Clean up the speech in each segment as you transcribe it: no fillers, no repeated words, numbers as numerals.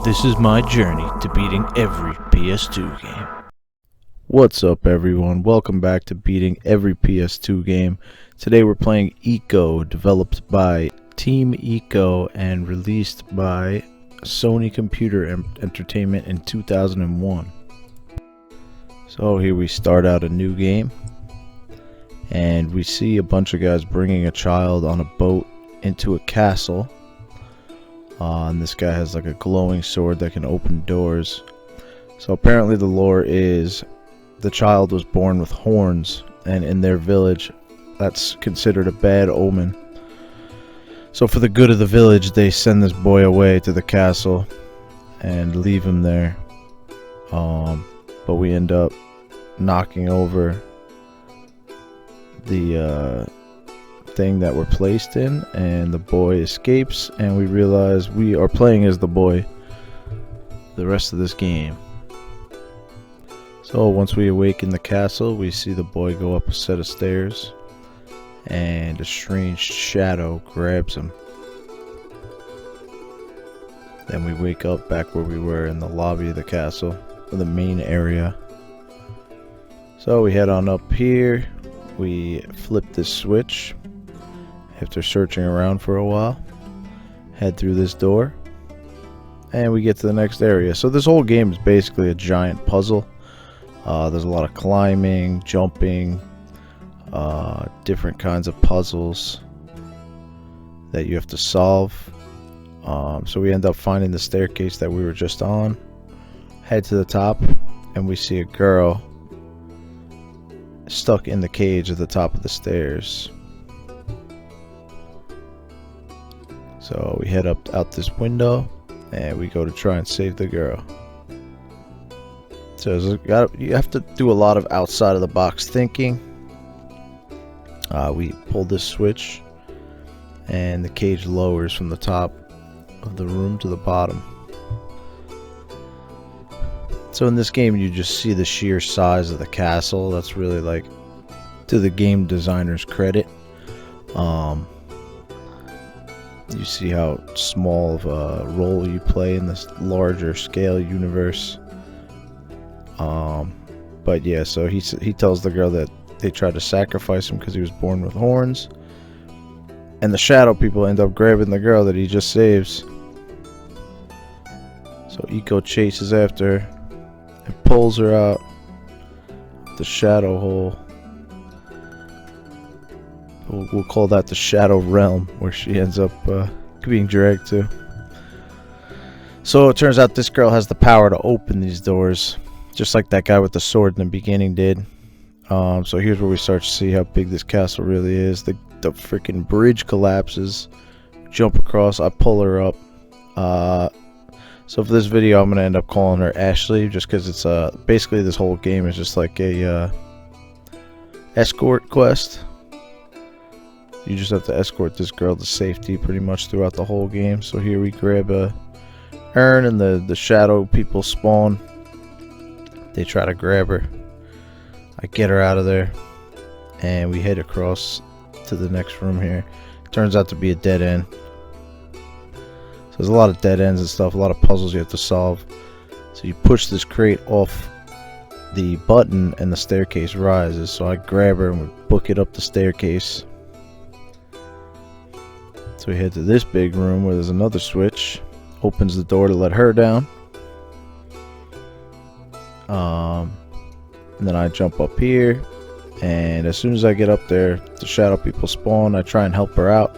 This is my journey to beating every PS2 game. What's up, everyone? Welcome back to beating every PS2 game. Today we're playing ICO, developed by Team ICO and released by Sony Computer Entertainment in 2001. So here we start out a new game, and we see a bunch of guys bringing a child on a boat into a castle. And this guy has like a glowing sword that can open doors. So apparently the lore is the child was born with horns, and in their village that's considered a bad omen. So for the good of the village, they send this boy away to the castle and leave him there. But we end up knocking over the thing that we're placed in, and the boy escapes, and we realize we are playing as the boy the rest of this game. So once we awaken the castle, we see the boy go up a set of stairs, and a strange shadow grabs him. Then we wake up back where we were in the lobby of the castle, or the main area. So we head on up here. We flip this switch after searching around for a while, head through this door, and we get to the next area. So this whole game is basically a giant puzzle. There's a lot of climbing, jumping, different kinds of puzzles that you have to solve. So we end up finding the staircase that we were just on, head to the top, and we see a girl stuck in the cage at the top of the stairs. So we head out this window, and we go to try and save the girl. So you have to do a lot of outside of the box thinking. We pull this switch, and the cage lowers from the top of the room to the bottom. So in this game, you just see the sheer size of the castle. That's really, like, to the game designer's credit. You see how small of a role you play in this larger scale universe. But yeah, so he tells the girl that they tried to sacrifice him because he was born with horns, and the shadow people end up grabbing the girl that he just saves. So Ico chases after her and pulls her out the shadow hole. We'll call that the shadow realm, where she ends up being dragged to. So it turns out this girl has the power to open these doors, just like that guy with the sword in the beginning did. So here's where we start to see how big this castle really is. The freaking bridge collapses. Jump across. I pull her up. So for this video, I'm gonna end up calling her Ashley, just because it's basically this whole game is just like a escort quest. You just have to escort this girl to safety pretty much throughout the whole game. So here we grab a urn, and the shadow people spawn. They try to grab her. I get her out of there, and we head across to the next room here. Turns out to be a dead end. So there's a lot of dead ends and stuff, a lot of puzzles you have to solve. So you push this crate off the button, and the staircase rises. So I grab her and we book it up the staircase. So we head to this big room where there's another switch. Opens the door to let her down. And then I jump up here, and as soon as I get up there, the shadow people spawn. I try and help her out.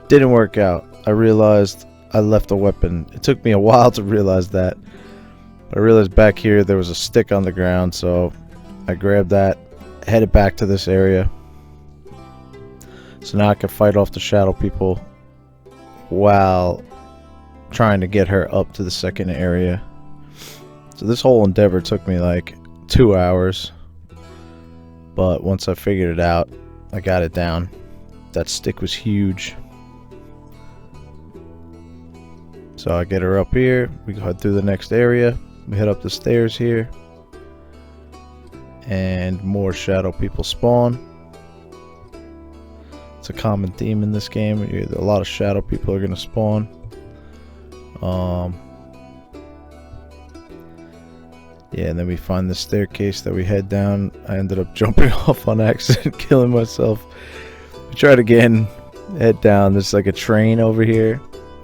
Didn't work out. I realized I left a weapon. It took me a while to realize that. But I realized back here there was a stick on the ground, so I grabbed that, headed back to this area. So now I can fight off the shadow people while trying to get her up to the second area. So this whole endeavor took me like 2 hours, but once I figured it out, I got it down. That stick was huge. So I get her up here, we go head through the next area, we head up the stairs here, and more shadow people spawn. It's a common theme in this game. A lot of shadow people are going to spawn. Yeah, and then we find the staircase that we head down. I ended up jumping off on accident, killing myself. We tried again, head down. There's like a train over here.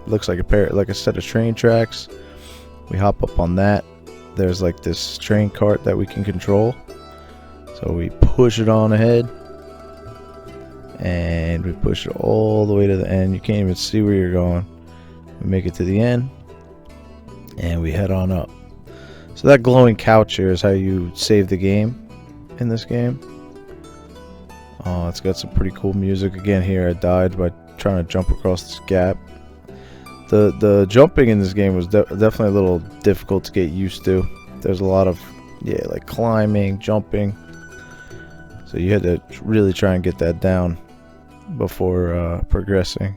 Looks like a set of train tracks. We hop up on that. There's like this train cart that we can control. So we push it on ahead. And we push it all the way to the end. You can't even see where you're going. We make it to the end. And we head on up. So that glowing couch here is how you save the game in this game. Oh, it's got some pretty cool music. Again, here I died by trying to jump across this gap. The jumping in this game was definitely a little difficult to get used to. There's a lot of, yeah, like climbing, jumping. So you had to really try and get that down before progressing.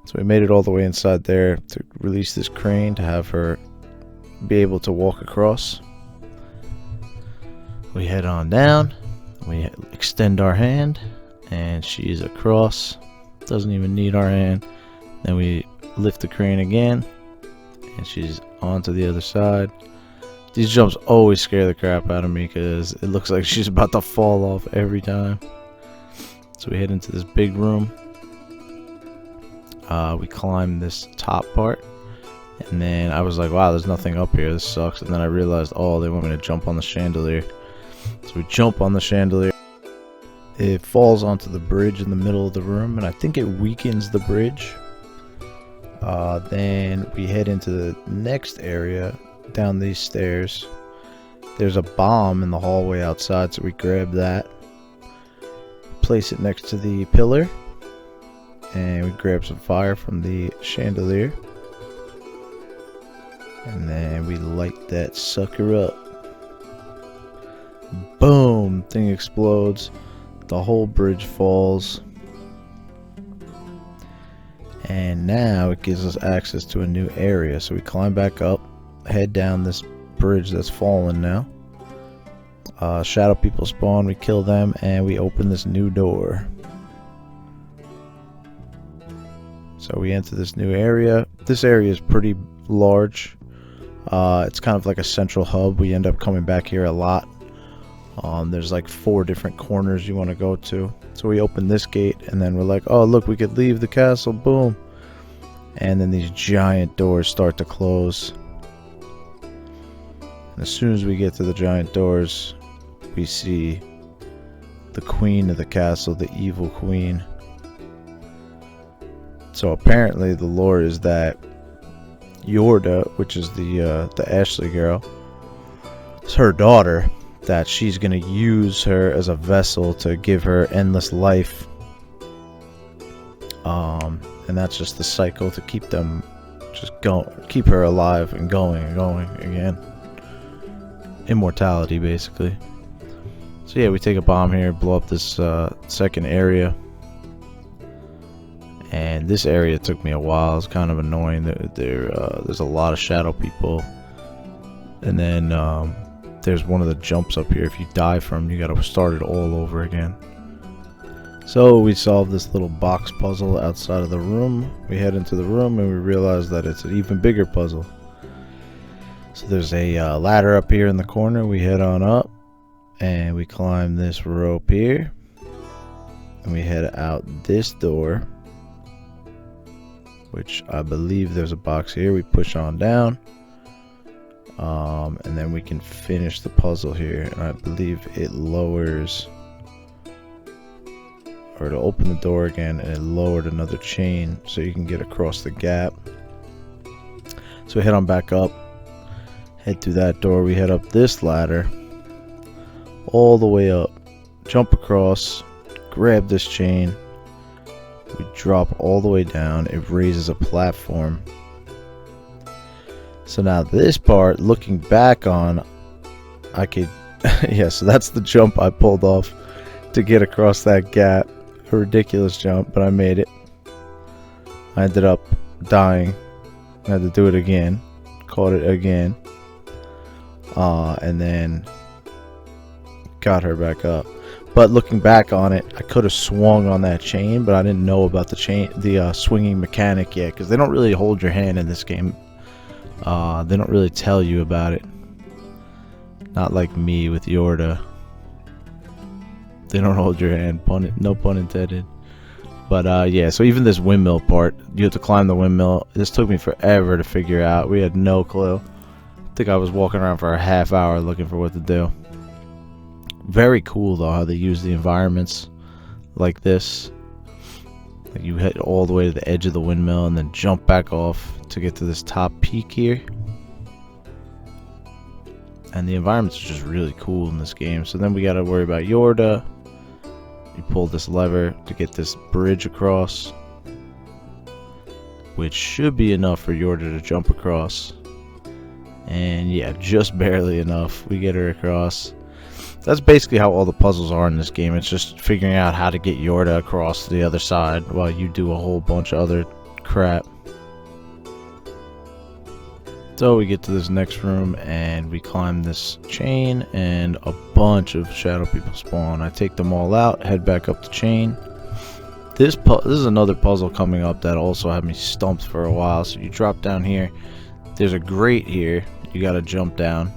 So we made it all the way inside there to release this crane to have her be able to walk across. We head on down. We extend our hand, and she is across. Doesn't even need our hand. Then we lift the crane again, and she's onto the other side. These jumps always scare the crap out of me because it looks like she's about to fall off every time. So we head into this big room. We climb this top part. And then I was like, wow, there's nothing up here. This sucks. And then I realized, oh, they want me to jump on the chandelier. So we jump on the chandelier. It falls onto the bridge in the middle of the room, and I think it weakens the bridge. Then we head into the next area down these stairs. There's a bomb in the hallway outside, so we grab that. Place it next to the pillar. And we grab some fire from the chandelier. And then we light that sucker up. Boom! Thing explodes. The whole bridge falls. And now it gives us access to a new area. So we climb back up. Head down this bridge that's fallen now. Shadow people spawn. We kill them. And we open this new door. So we enter this new area. This area is pretty large. It's kind of like a central hub. We end up coming back here a lot. There's like 4 different corners you want to go to. So we open this gate, and then we're like, oh, look, we could leave the castle. Boom. And then these giant doors start to close. And as soon as we get to the giant doors, we see the queen of the castle, the evil queen. So apparently the lore is that Yorda, which is the Ashley girl, is her daughter, that she's going to use her as a vessel to give her endless life. And that's just the cycle to keep them just going, keep her alive and going again. Immortality, basically. So yeah, we take a bomb here, blow up this second area. And this area took me a while. It's kind of annoying. There's a lot of shadow people. And then there's one of the jumps up here. If you die from, you gotta start it all over again. So we solve this little box puzzle outside of the room. We head into the room and we realize that it's an even bigger puzzle. So there's a ladder up here in the corner. We head on up and we climb this rope here. And we head out this door, which I believe there's a box here. We push on down. And then we can finish the puzzle here. And I believe it lowers, or to open the door again, and it lowered another chain so you can get across the gap. So we head on back up, head through that door. We head up this ladder all the way up, jump across, grab this chain. We drop all the way down. It raises a platform. So now this part, looking back on, I could yeah, so that's the jump I pulled off to get across that gap. A ridiculous jump, but I made it. I ended up dying. I had to do it again. Caught it again. And then got her back up. But looking back on it, I could have swung on that chain, but I didn't know about the swinging mechanic yet, because they don't really hold your hand in this game. They don't really tell you about it. Not like me with Yorda. They don't hold your hand, no pun intended. But yeah, so even this windmill part, you have to climb the windmill. This took me forever to figure out. We had no clue. I think I was walking around for a half hour looking for what to do. Very cool though how they use the environments like this. Like you head all the way to the edge of the windmill and then jump back off to get to this top peak here. And the environments are just really cool in this game. So then we gotta worry about Yorda. You pull this lever to get this bridge across, which should be enough for Yorda to jump across. And yeah, just barely enough. We get her across. That's basically how all the puzzles are in this game. It's just figuring out how to get Yorda across to the other side while you do a whole bunch of other crap. So we get to this next room and we climb this chain and a bunch of shadow people spawn. I take them all out, head back up the chain. This is another puzzle coming up that also had me stumped for a while. So you drop down here. There's a grate here. You gotta jump down.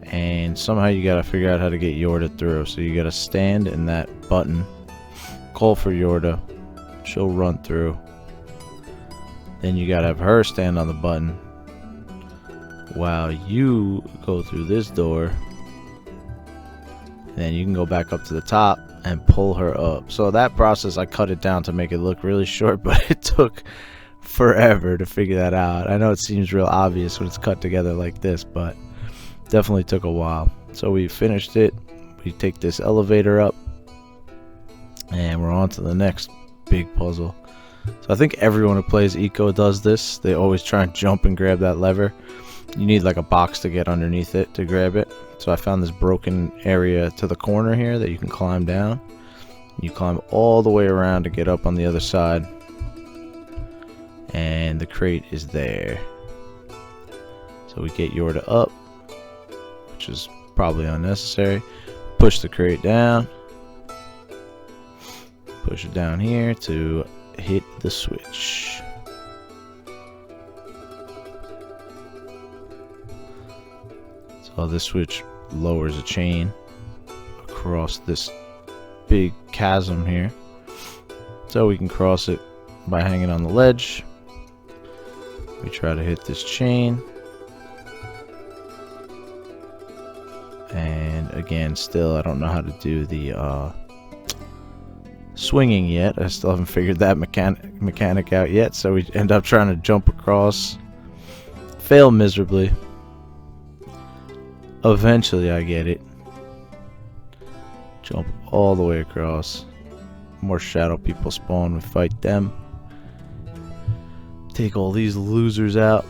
And somehow you gotta figure out how to get Yorda through. So you gotta stand in that button, call for Yorda. She'll run through. Then you gotta have her stand on the button while you go through this door, and then you can go back up to the top and pull her up. So that process, I cut it down to make it look really short, but it took forever to figure that out. I know it seems real obvious when it's cut together like this, but definitely took a while. So we finished it. We take this elevator up and we're on to the next big puzzle. So I think everyone who plays ICO does this. They always try and jump and grab that lever. You need like a box to get underneath it to grab it. So I found this broken area to the corner here that you can climb down. You climb all the way around to get up on the other side. And the crate is there. So we get Yorda up, which is probably unnecessary. Push the crate down. Push it down here to hit the switch. So this switch lowers a chain across this big chasm here. So we can cross it by hanging on the ledge. We try to hit this chain. And again, still I don't know how to do the swinging yet. I still haven't figured that mechanic out yet. So we end up trying to jump across. Fail miserably. Eventually I get it. Jump all the way across. More shadow people spawn. We fight them. Take all these losers out.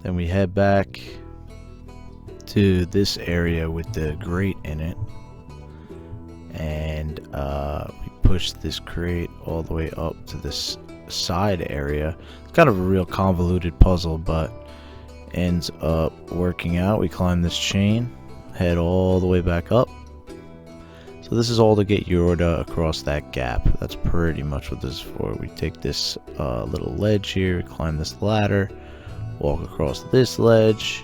Then we head back to this area with the grate in it. And we push this crate all the way up to this side area. It's kind of a real convoluted puzzle, but ends up working out. We climb this chain, head all the way back up. So this is all to get Yorda across that gap. That's pretty much what this is for. We take this little ledge here, we climb this ladder, walk across this ledge,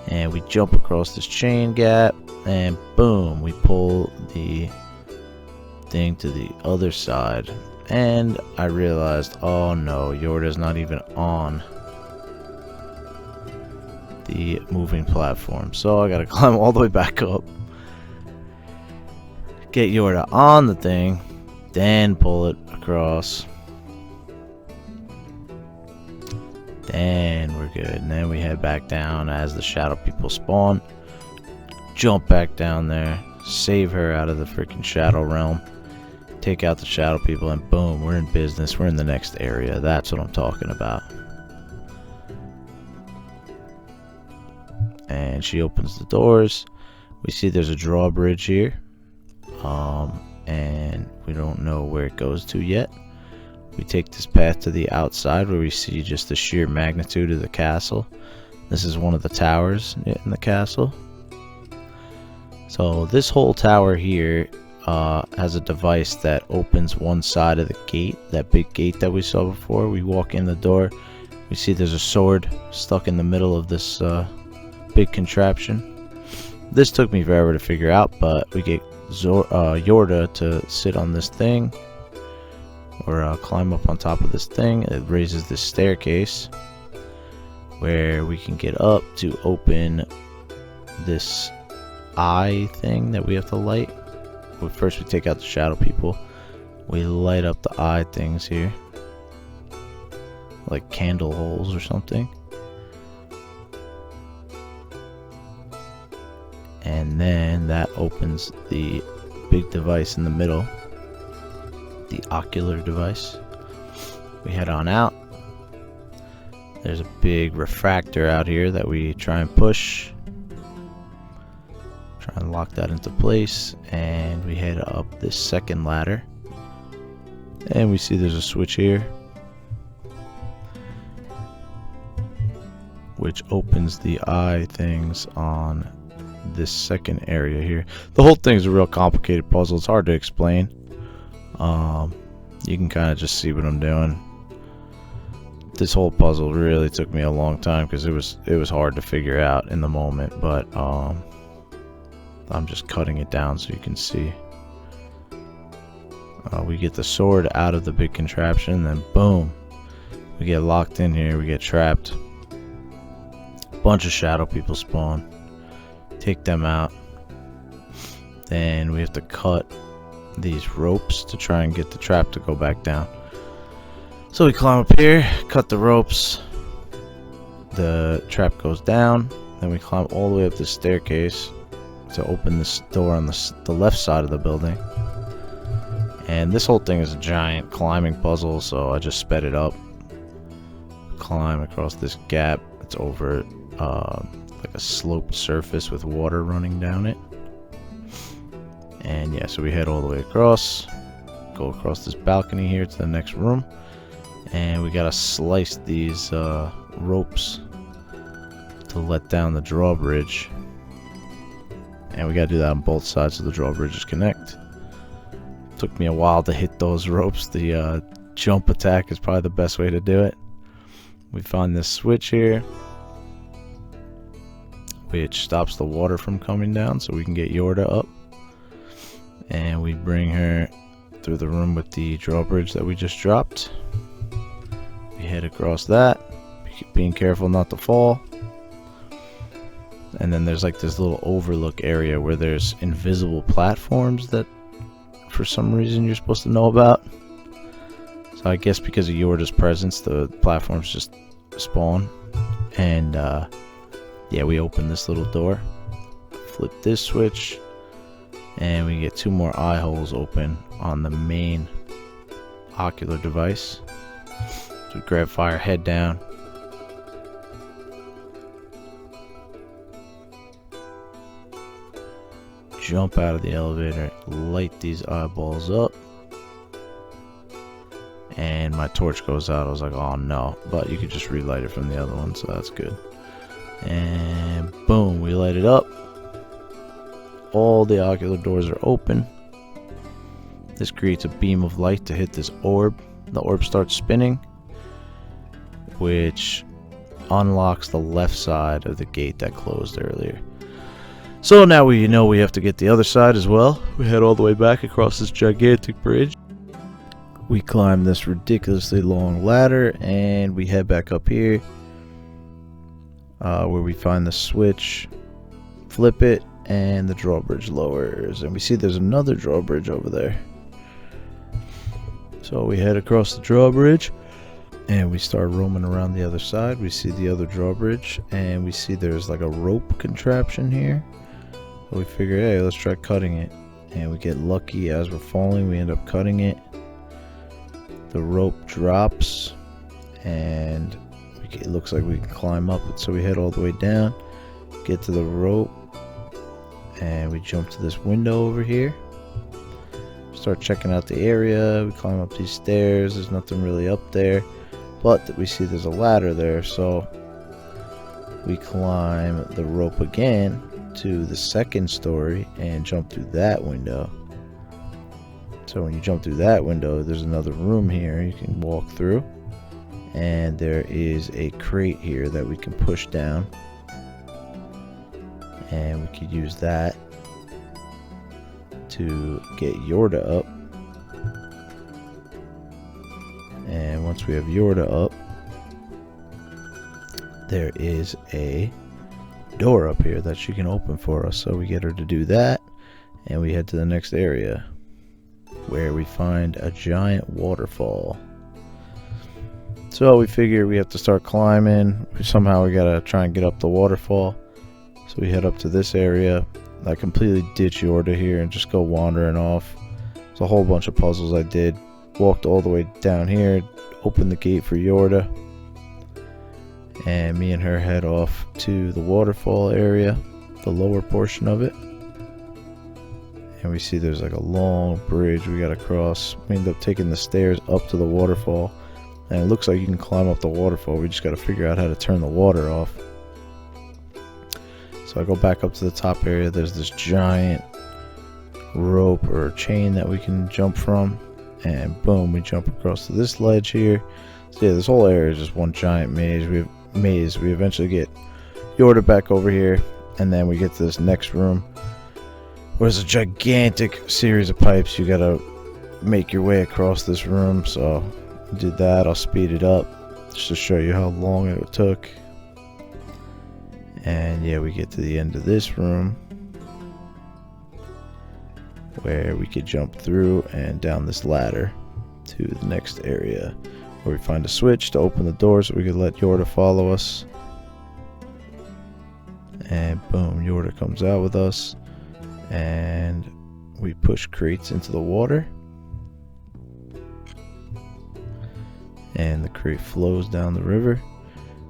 and we jump across this chain gap, and boom, we pull the thing to the other side. And I realized, oh no, Yorda's not even on the moving platform. So I gotta climb all the way back up, get Yorda on the thing, then pull it across. Then we're good. And then we head back down as the shadow people spawn. Jump back down there, save her out of the freaking shadow realm, take out the shadow people, and boom, we're in business. We're in the next area. That's what I'm talking about. And she opens the doors. We see there's a drawbridge here, and we don't know where it goes to yet. We take this path to the outside where we see just the sheer magnitude of the castle. This is one of the towers in the castle. So this whole tower here has a device that opens one side of the gate, that big gate that we saw before. We walk in the door, We see there's a sword stuck in the middle of this big contraption. This took me forever to figure out, but we get Yorda to sit on this thing, or climb up on top of this thing. It raises this staircase where we can get up to open this eye thing that we have to light. Well, first we take out the shadow people. We light up the eye things here, like candle holes or something. And then that opens the big device in the middle, the ocular device. We head on out. There's a big refractor out here that we try and push. Try and lock that into place, and we head up this second ladder. And we see there's a switch here, which opens the eye things on this second area here. The whole thing is a real complicated puzzle. It's hard to explain. You can kind of just see what I'm doing. This whole puzzle really took me a long time because it was hard to figure out in the moment, but I'm just cutting it down so you can see. We get the sword out of the big contraption, then boom, we get locked in here, we get trapped. A bunch of shadow people spawn. Take them out. Then we have to cut these ropes to try and get the trap to go back down. So we climb up here, cut the ropes, the trap goes down, then we climb all the way up this staircase to open this door on the left side of the building. And this whole thing is a giant climbing puzzle, so I just sped it up. Climb across this gap. It's over like a sloped surface with water running down it. And yeah, so we head all the way across, go across this balcony here to the next room, and we gotta slice these ropes to let down the drawbridge. And we gotta do that on both sides so the drawbridges connect. Took me a while to hit those ropes. The jump attack is probably the best way to do it. We find this switch here, which stops the water from coming down so we can get Yorda up. And we bring her through the room with the drawbridge that we just dropped. We head across that, being careful not to fall. And then there's like this little overlook area where there's invisible platforms that for some reason you're supposed to know about. So I guess because of Yorda's presence, the platforms just spawn. And yeah, we open this little door, flip this switch, and we get two more eye holes open on the main ocular device. So we grab fire, head down. Jump out of the elevator, light these eyeballs up, and my torch goes out. I was like, oh no, but you could just relight it from the other one, so that's good. And boom, we light it up. All the ocular doors are open. This creates a beam of light to hit this orb. The orb starts spinning, which unlocks the left side of the gate that closed earlier. So now we know we have to get the other side as well. We head all the way back across this gigantic bridge. We climb this ridiculously long ladder and we head back up here where we find the switch, flip it, and the drawbridge lowers. And we see there's another drawbridge over there. So we head across the drawbridge and we start roaming around the other side. We see the other drawbridge and we see there's like a rope contraption here. So we figure, hey, let's try cutting it. And we get lucky as we're falling. We end up cutting it. The rope drops and it looks like we can climb up it. So we head all the way down, get to the rope, and we jump to this window over here. Start checking out the area. We climb up these stairs. There's nothing really up there, but we see there's a ladder there. So we climb the rope again to the second story and jump through that window. So when you jump through that window, there's another room here you can walk through, And there is a crate here that we can push down. And we could use that to get Yorda up. And once we have Yorda up, there is a door up here that she can open for us. So we get her to do that, and we head to the next area where we find a giant waterfall. So we figure we have to start climbing. Somehow we gotta try and get up the waterfall. So we head up to this area. I completely ditch Yorda here and just go wandering off. There's a whole bunch of puzzles I did. Walked all the way down here, opened the gate for Yorda, and me and her head off to the waterfall area, the lower portion of it. And we see there's like a long bridge we gotta cross. We end up taking the stairs up to the waterfall, and it looks like you can climb up the waterfall. We just gotta figure out how to turn the water off. So I go back up to the top area. There's this giant rope or chain that we can jump from, and boom, we jump across to this ledge here. So yeah, this whole area is just one giant maze. We eventually get Yorda back over here, and then we get to this next room where there's a gigantic series of pipes. You gotta make your way across this room. So I did that. I'll speed it up just to show you how long it took. And yeah, we get to the end of this room where we could jump through and down this ladder to the next area where we find a switch to open the door so we could let Yorda follow us. And boom, Yorda comes out with us, and we push crates into the water, and the crate flows down the river.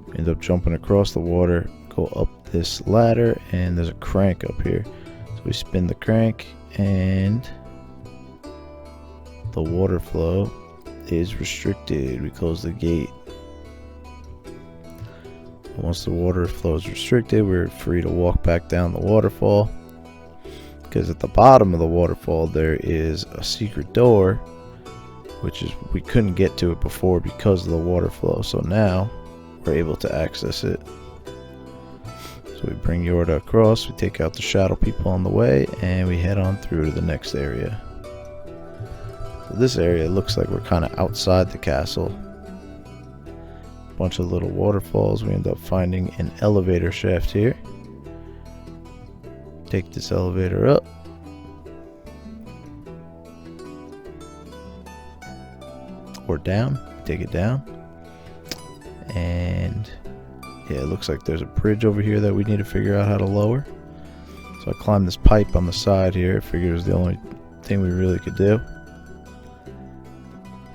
We end up jumping across the water, go up this ladder, and there's a crank up here. So we spin the crank, and the water flow is restricted. We close the gate. Once the water flow is restricted, we're free to walk back down the waterfall, because at the bottom of the waterfall there is a secret door, which is we couldn't get to it before because of the water flow. So now we're able to access it. So we bring Yorda across, we take out the shadow people on the way, and we head on through to the next area. So this area looks like we're kind of outside the castle. Bunch of little waterfalls. We end up finding an elevator shaft here. Take this elevator up. Or down. Take it down. And yeah, it looks like there's a bridge over here that we need to figure out how to lower. So I climbed this pipe on the side here. I figured it was the only thing we really could do.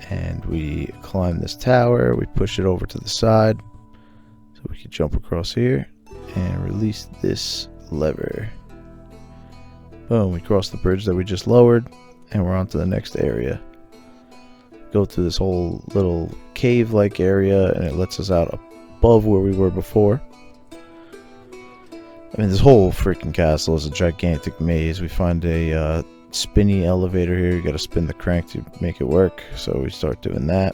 And we climb this tower, we push it over to the side so we can jump across here and release this lever. Boom, we cross the bridge that we just lowered, and we're on to the next area. Go through this whole little cave-like area, and it lets us out above where we were before. I mean, this whole freaking castle is a gigantic maze. We find a spinny elevator here. You gotta spin the crank to make it work, so we start doing that.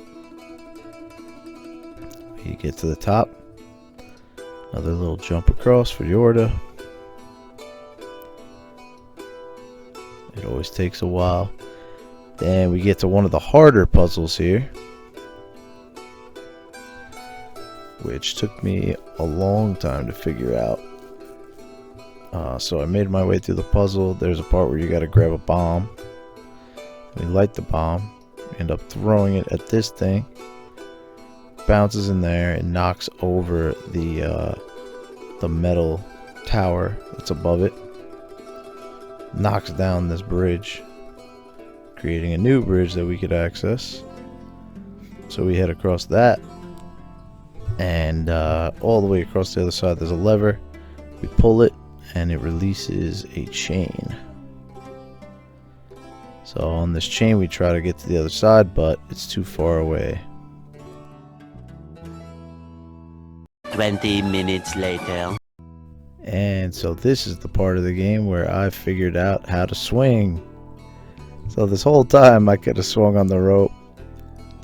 We get to the top, another little jump across for Yorda. It always takes a while. Then we get to one of the harder puzzles here, which took me a long time to figure out. So I made my way through the puzzle. There's a part where you gotta grab a bomb. We light the bomb, end up throwing it at this thing. Bounces in there and knocks over the metal tower that's above it. Knocks down this bridge, creating a new bridge that we could access. So we head across that, and all the way across the other side there's a lever. We pull it, and it releases a chain. So on this chain we try to get to the other side, but it's too far away. 20 minutes later. And so this is the part of the game where I figured out how to swing. So this whole time I could have swung on the rope.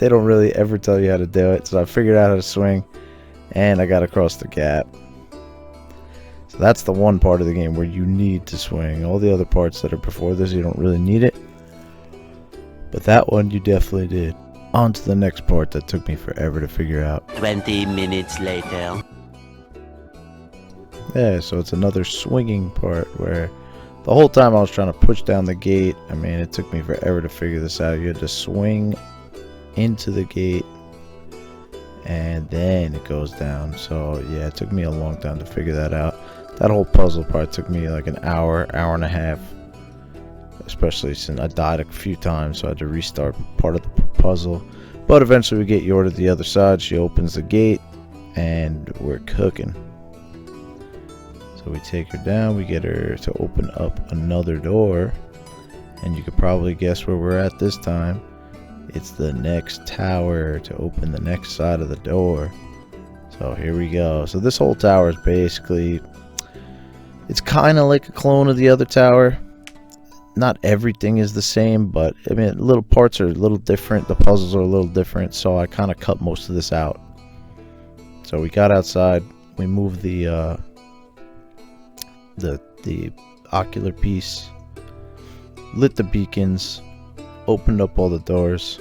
they don't really ever tell you how to do it. So I figured out how to swing, and I got across the gap. So that's the one part of the game where you need to swing. All the other parts that are before this, you don't really need it. But that one, you definitely did. On to the next part that took me forever to figure out. 20 minutes later. Yeah, so it's another swinging part where the whole time I was trying to push down the gate. I mean, it took me forever to figure this out. You had to swing into the gate, and then it goes down. So yeah, it took me a long time to figure that out. That whole puzzle part took me like an hour and a half, especially since I died a few times, so I had to restart part of the puzzle. But eventually we get Yorda to the other side. She opens the gate, and we're cooking. So we take her down, we get her to open up another door, and you could probably guess where we're at this time. It's the next tower to open the next side of the door. So here we go. So this whole tower is basically, it's kind of like a clone of the other tower. Not everything is the same, but I mean, little parts are a little different. The puzzles are a little different, so I kind of cut most of this out. So we got outside, we moved the ocular piece, lit the beacons, opened up all the doors,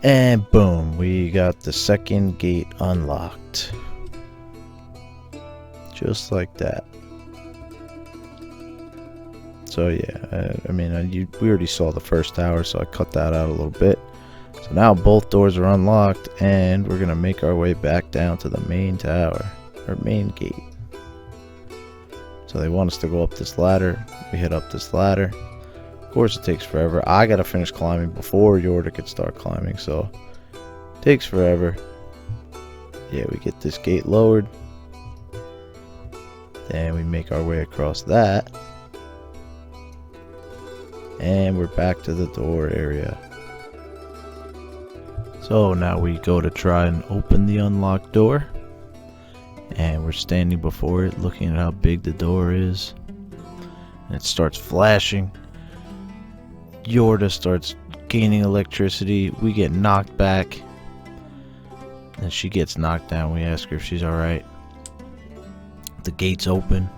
and boom, we got the second gate unlocked. Just like that. So yeah, I mean, we already saw the first tower, so I cut that out a little bit. So now both doors are unlocked, and we're gonna make our way back down to the main tower, or main gate. So they want us to go up this ladder. We head up this ladder. Of course it takes forever. I gotta finish climbing before Yorda could start climbing, so it takes forever. Yeah, we get this gate lowered. Then we make our way across that. And we're back to the door area. So now we go to try and open the unlocked door. And we're standing before it, looking at how big the door is. And it starts flashing. Yorda starts gaining electricity. We get knocked back. And she gets knocked down. We ask her if she's alright. The gates open.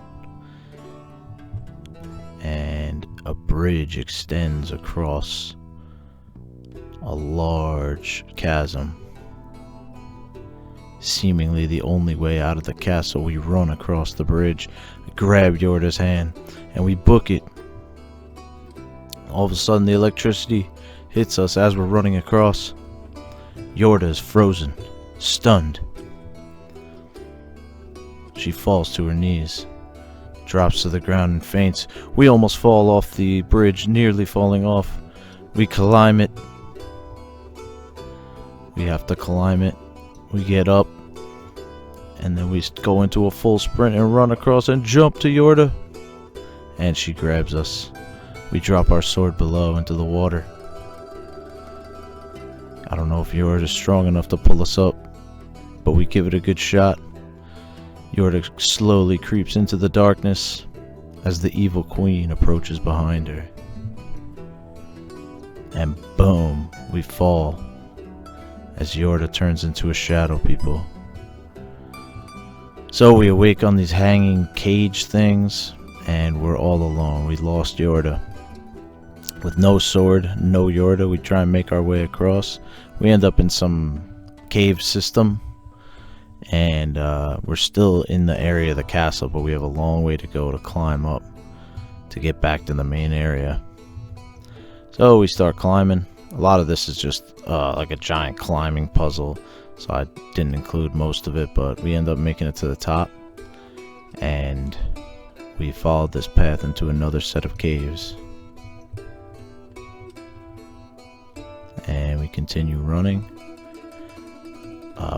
And a bridge extends across a large chasm. Seemingly the only way out of the castle. We run across the bridge, grab Yorda's hand, and we book it. All of a sudden the electricity hits us as we're running across. Yorda is frozen, stunned. She falls to her knees, drops to the ground and faints. We almost fall off the bridge, nearly falling off. We climb it. We have to climb it. We get up, and then we go into a full sprint and run across and jump to Yorda. And she grabs us. We drop our sword below into the water. I don't know if Yorda is strong enough to pull us up, but we give it a good shot. Yorda slowly creeps into the darkness as the evil queen approaches behind her. And boom, we fall as Yorda turns into a shadow, people. So we awake on these hanging cage things, and we're all alone. We lost Yorda. With no sword, no Yorda, we try and make our way across. We end up in some cave system, and we're still in the area of the castle, but we have a long way to go to climb up to get back to the main area. So we start climbing. A lot of this is just like a giant climbing puzzle, so I didn't include most of it, but we end up making it to the top, and we followed this path into another set of caves. And we continue running.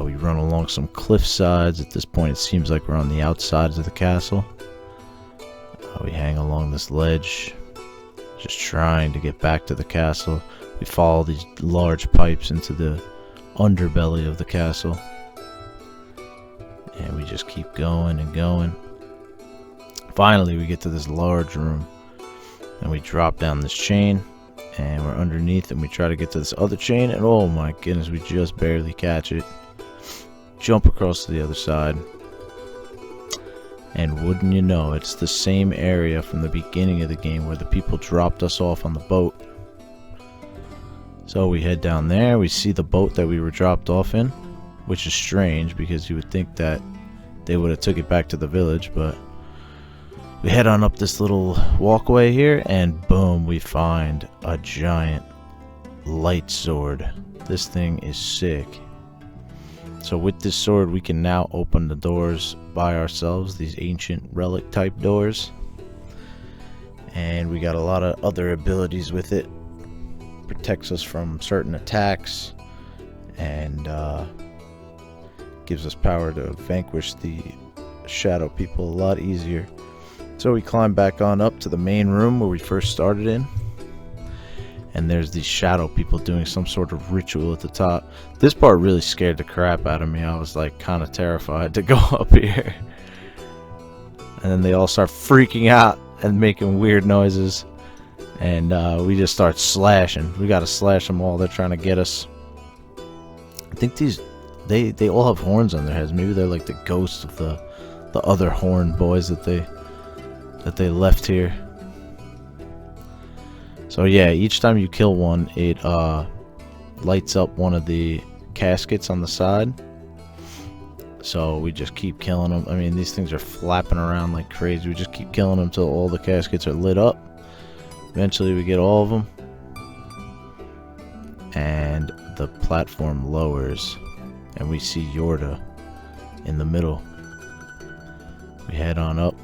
We run along some cliff sides. At this point it seems like we're on the outsides of the castle. We hang along this ledge, just trying to get back to the castle. We follow these large pipes into the underbelly of the castle. And we just keep going and going. Finally we get to this large room, and we drop down this chain, And we're underneath, and we try to get to this other chain, and oh my goodness, we just barely catch it. Jump across to the other side. And wouldn't you know, it's the same area from the beginning of the game where the people dropped us off on the boat. So we head down there, we see the boat that we were dropped off in, which is strange because you would think that they would have took it back to the village, but we head on up this little walkway here, and boom, we find a giant light sword. This thing is sick. So with this sword, we can now open the doors by ourselves, these ancient relic type doors. And we got a lot of other abilities with it. Protects us from certain attacks, and gives us power to vanquish the shadow people a lot easier. So we climb back on up to the main room where we first started in. And there's these shadow people doing some sort of ritual at the top. This part really scared the crap out of me. I was like kind of terrified to go up here. And then they all start freaking out and making weird noises. And we just start slashing. We gotta slash them all. They're trying to get us. I think these, they all have horns on their heads. Maybe they're like the ghosts of the other horn boys that they left here. So yeah, each time you kill one, it lights up one of the caskets on the side. So we just keep killing them. I mean, these things are flapping around like crazy. We just keep killing them until all the caskets are lit up. Eventually we get all of them. And the platform lowers. And we see Yorda in the middle. We head on up,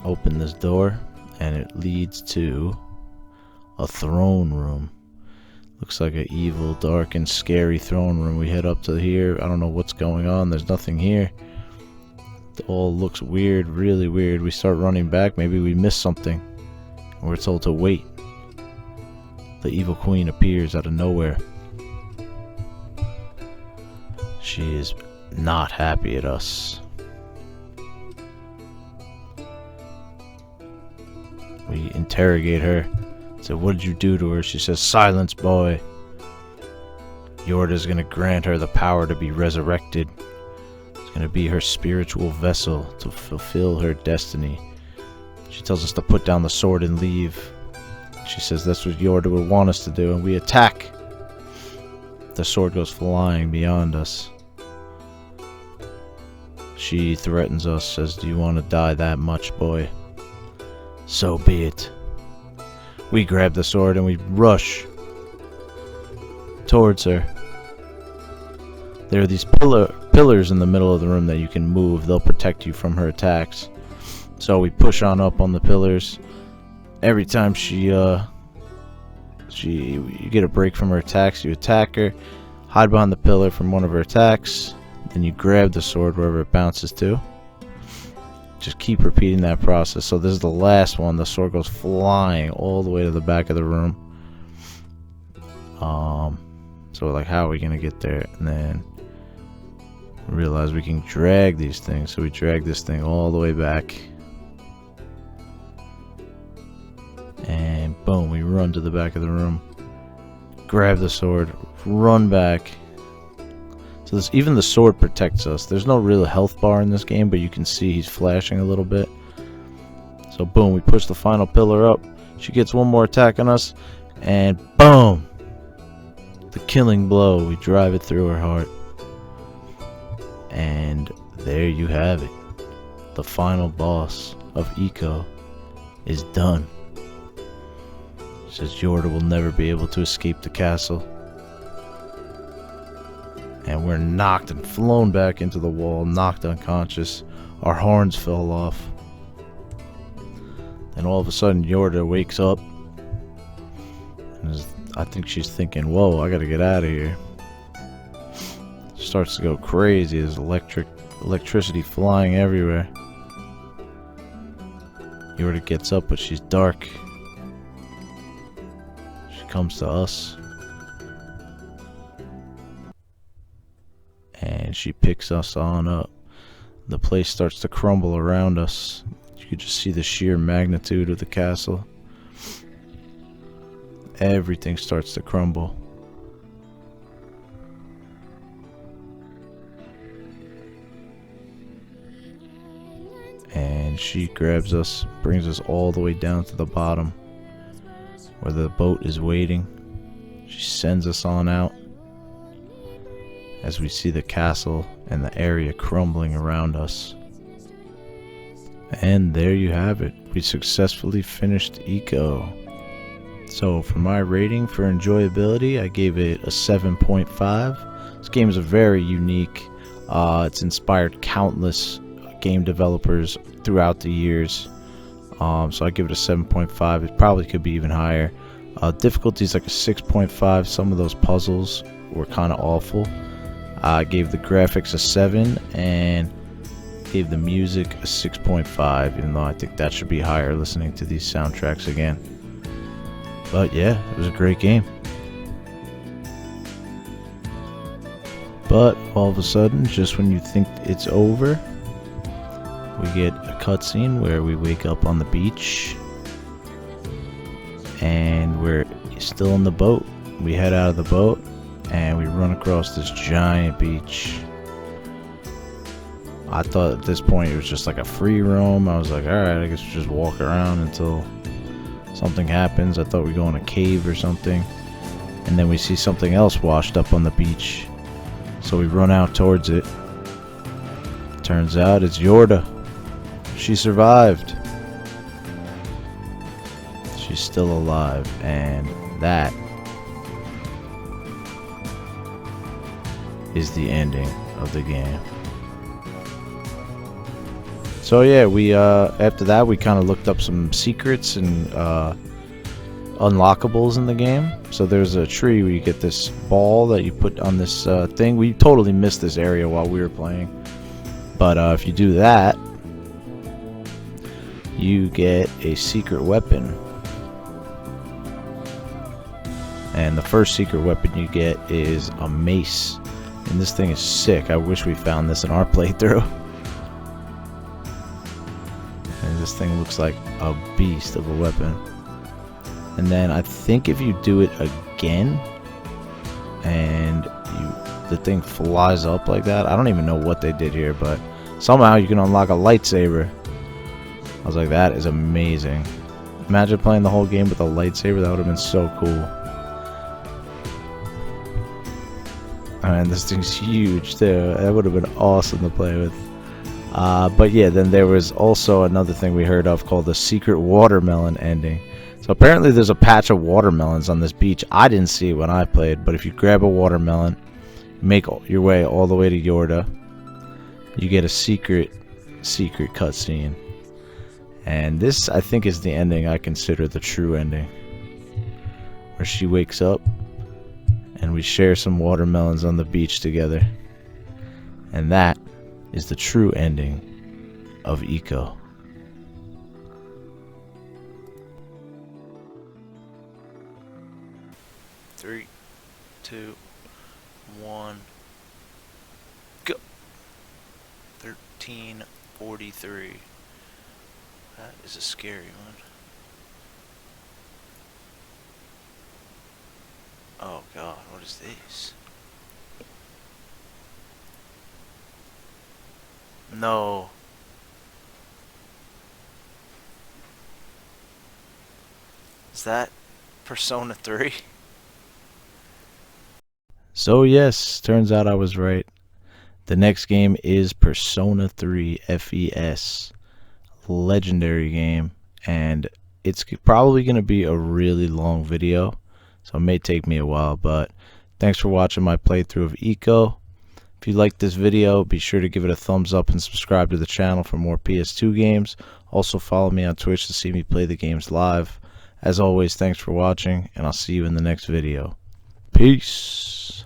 open this door, and it leads to a throne room. Looks like an evil, dark, and scary throne room. We head up to here. I don't know what's going on. There's nothing here. It all looks weird, really weird. We start running back. Maybe we missed something. We're told to wait. The evil queen appears out of nowhere. She is not happy at us. We interrogate her. So what did you do to her? She says, silence, boy. Yorda's gonna grant her the power to be resurrected. It's gonna be her spiritual vessel to fulfill her destiny. She tells us to put down the sword and leave. She says that's what Yorda would want us to do, and we attack. The sword goes flying beyond us. She threatens us, says, do you want to die that much, boy? So be it. We grab the sword and we rush towards her. There are these pillars in the middle of the room that you can move. They'll protect you from her attacks. So we push on up on the pillars. Every time you get a break from her attacks, you attack her, hide behind the pillar from one of her attacks, then you grab the sword wherever it bounces to. Just keep repeating that process. So this is the last one. The sword goes flying all the way to the back of the room. So we're like, how are we gonna get there? And then we realize we can drag these things. So we drag this thing all the way back. And boom, we run to the back of the room. Grab the sword, run back. So this, even the sword protects us. There's no real health bar in this game, but you can see he's flashing a little bit. So boom, we push the final pillar up. She gets one more attack on us, and boom! The killing blow. We drive it through her heart. And there you have it. The final boss of ICO is done. It says Yorda will never be able to escape the castle. And we're knocked and flown back into the wall, knocked unconscious. Our horns fell off. Then all of a sudden, Yorda wakes up. And I think she's thinking, whoa, I gotta get out of here. Starts to go crazy. There's electricity flying everywhere. Yorda gets up, but she's dark. She comes to us. And she picks us on up. The place starts to crumble around us. You could just see the sheer magnitude of the castle. everything starts to crumble. And she grabs us, brings us all the way down to the bottom where the boat is waiting. She sends us on out as we see the castle and the area crumbling around us. And there you have it. We successfully finished ICO. So for my rating for enjoyability, I gave it a 7.5. This game is very unique. It's inspired countless game developers throughout the years. So I give it a 7.5. It probably could be even higher. Difficulty is like a 6.5. Some of those puzzles were kind of awful. I gave the graphics a 7 and gave the music a 6.5, even though I think that should be higher listening to these soundtracks again. But yeah, it was a great game. But all of a sudden, just when you think it's over, we get a cutscene where we wake up on the beach and we're still in the boat. We head out of the boat and we run across this giant beach. I thought at this point it was just like a free roam. I was like, alright, I guess we'll just walk around until something happens. I thought we'd go in a cave or something. And then we see something else washed up on the beach. So we run out towards it. Turns out it's Yorda. She survived. She's still alive. And that is the ending of the game. So yeah, we after that we kind of looked up some secrets and unlockables in the game. So there's a tree where you get this ball that you put on this thing. We totally missed this area while we were playing, but if you do that, you get a secret weapon. And the first secret weapon you get is a mace, and this thing is sick. I wish we found this in our playthrough. And this thing looks like a beast of a weapon. And then I think if you do it again and the thing flies up like that, I don't even know what they did here, but somehow you can unlock a lightsaber. I was like, that is amazing. Imagine playing the whole game with a lightsaber. That would have been so cool. And this thing's huge too. That would have been awesome to play with. But yeah, then there was also another thing we heard of called the secret watermelon ending. So apparently there's a patch of watermelons on this beach. I didn't see it when I played, but if you grab a watermelon, make your way all the way to Yorda, you get a secret cutscene. And this, I think, is the ending I consider the true ending, where she wakes up and we share some watermelons on the beach together. And that is the true ending of ICO. Three, 2, 1, go. 1343. That is a scary one. Oh god, what is this? No. Is that Persona 3? So yes, turns out I was right. The next game is Persona 3 FES. Legendary game, and it's probably going to be a really long video, so it may take me a while, but thanks for watching my playthrough of ICO. If you liked this video, be sure to give it a thumbs up and subscribe to the channel for more PS2 games. Also follow me on Twitch to see me play the games live. As always, thanks for watching, and I'll see you in the next video. Peace.